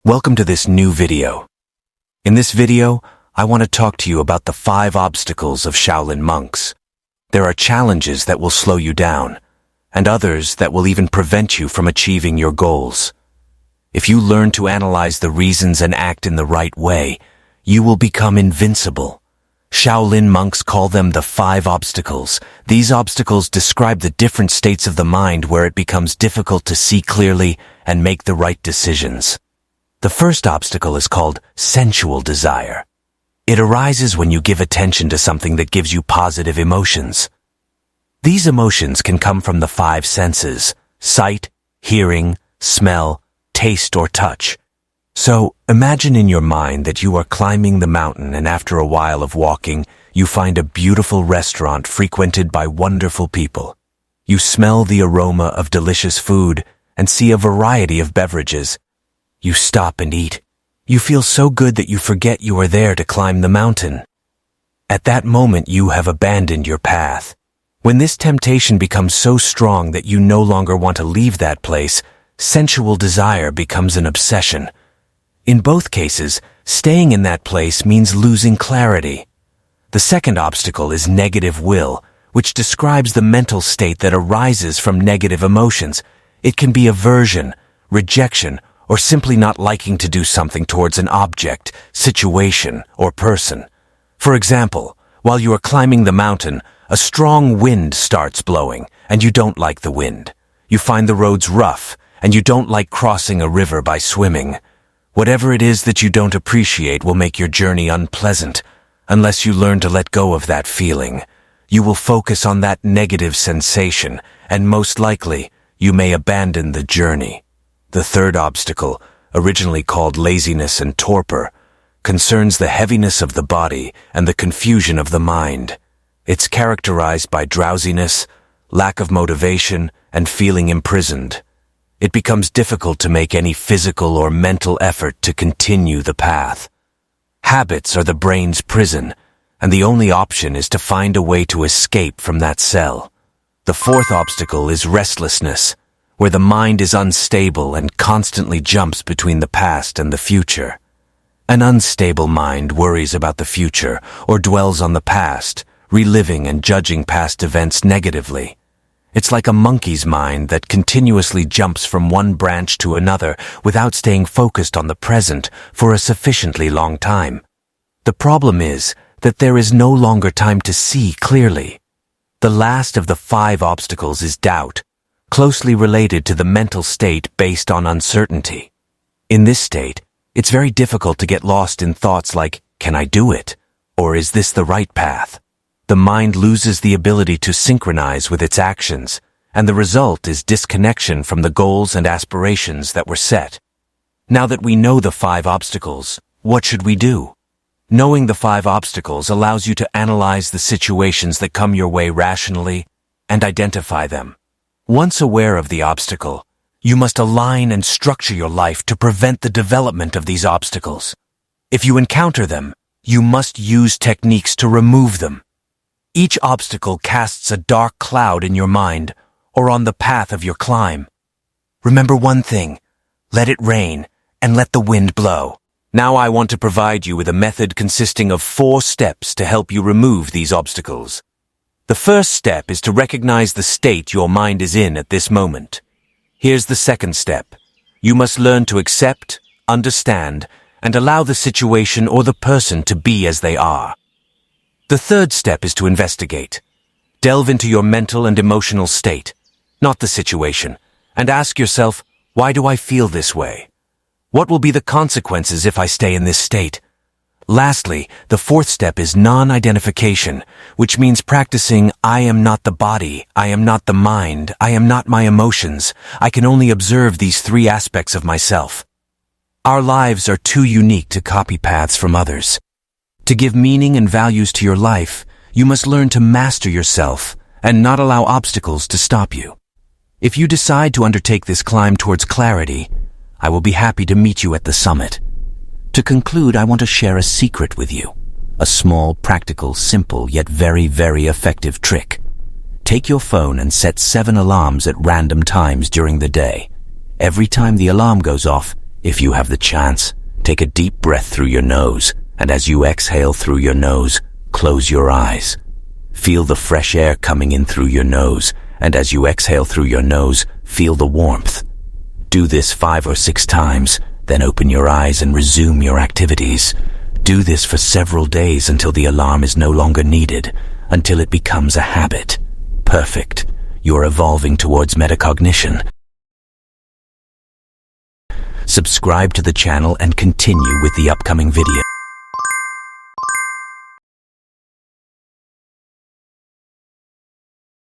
Welcome to this new video. In this video, I want to talk to you about the 5 obstacles of Shaolin monks. There are challenges that will slow you down, and others that will even prevent you from achieving your goals. If you learn to analyze the reasons and act in the right way, you will become invincible. Shaolin monks call them the 5 obstacles. These obstacles describe the different states of the mind where it becomes difficult to see clearly and make the right decisions. The first obstacle is called sensual desire. It arises when you give attention to something that gives you positive emotions. These emotions can come from the 5 senses: sight, hearing, smell, taste, or touch. So, imagine in your mind that you are climbing the mountain, and after a while of walking, you find a beautiful restaurant frequented by wonderful people. You smell the aroma of delicious food and see a variety of beverages. You stop and eat. You feel so good that you forget you are there to climb the mountain. At that moment, you have abandoned your path. When this temptation becomes so strong that you no longer want to leave that place, sensual desire becomes an obsession. In both cases, staying in that place means losing clarity. The second obstacle is negative will, which describes the mental state that arises from negative emotions. It can be aversion, rejection, or simply not liking to do something towards an object, situation, or person. For example, while you are climbing the mountain, a strong wind starts blowing, and you don't like the wind. You find the roads rough, and you don't like crossing a river by swimming. Whatever it is that you don't appreciate will make your journey unpleasant. Unless you learn to let go of that feeling, you will focus on that negative sensation, and most likely, you may abandon the journey. The third obstacle, originally called laziness and torpor, concerns the heaviness of the body and the confusion of the mind. It's characterized by drowsiness, lack of motivation, and feeling imprisoned. It becomes difficult to make any physical or mental effort to continue the path. Habits are the brain's prison, and the only option is to find a way to escape from that cell. The fourth obstacle is restlessness, where the mind is unstable and constantly jumps between the past and the future. An unstable mind worries about the future or dwells on the past, reliving and judging past events negatively. It's like a monkey's mind that continuously jumps from one branch to another without staying focused on the present for a sufficiently long time. The problem is that there is no longer time to see clearly. The last of the 5 obstacles is doubt, closely related to the mental state based on uncertainty. In this state, it's very difficult to get lost in thoughts like, can I do it? Or is this the right path? The mind loses the ability to synchronize with its actions, and the result is disconnection from the goals and aspirations that were set. Now that we know the 5 obstacles, what should we do? Knowing the 5 obstacles allows you to analyze the situations that come your way rationally and identify them. Once aware of the obstacle, you must align and structure your life to prevent the development of these obstacles. If you encounter them, you must use techniques to remove them. Each obstacle casts a dark cloud in your mind or on the path of your climb. Remember one thing: let it rain and let the wind blow. Now I want to provide you with a method consisting of 4 steps to help you remove these obstacles. The first step is to recognize the state your mind is in at this moment. Here's the second step. You must learn to accept, understand, and allow the situation or the person to be as they are. The third step is to investigate. Delve into your mental and emotional state, not the situation, and ask yourself, why do I feel this way? What will be the consequences if I stay in this state? Lastly, the 4th step is non-identification, which means practicing I am not the body, I am not the mind, I am not my emotions. I can only observe these 3 aspects of myself. Our lives are too unique to copy paths from others. To give meaning and values to your life, you must learn to master yourself and not allow obstacles to stop you. If you decide to undertake this climb towards clarity, I will be happy to meet you at the summit. To conclude, I want to share a secret with you. A small, practical, simple, yet very, very effective trick. Take your phone and set 7 alarms at random times during the day. Every time the alarm goes off, If you have the chance, take a deep breath through your nose, and as you exhale through your nose, close your eyes. Feel the fresh air coming in through your nose, and as you exhale through your nose, feel the warmth. Do this 5 or 6 times, then open your eyes and resume your activities. Do this for several days until the alarm is no longer needed, until it becomes a habit. Perfect. You're evolving towards metacognition. Subscribe to the channel and continue with the upcoming video.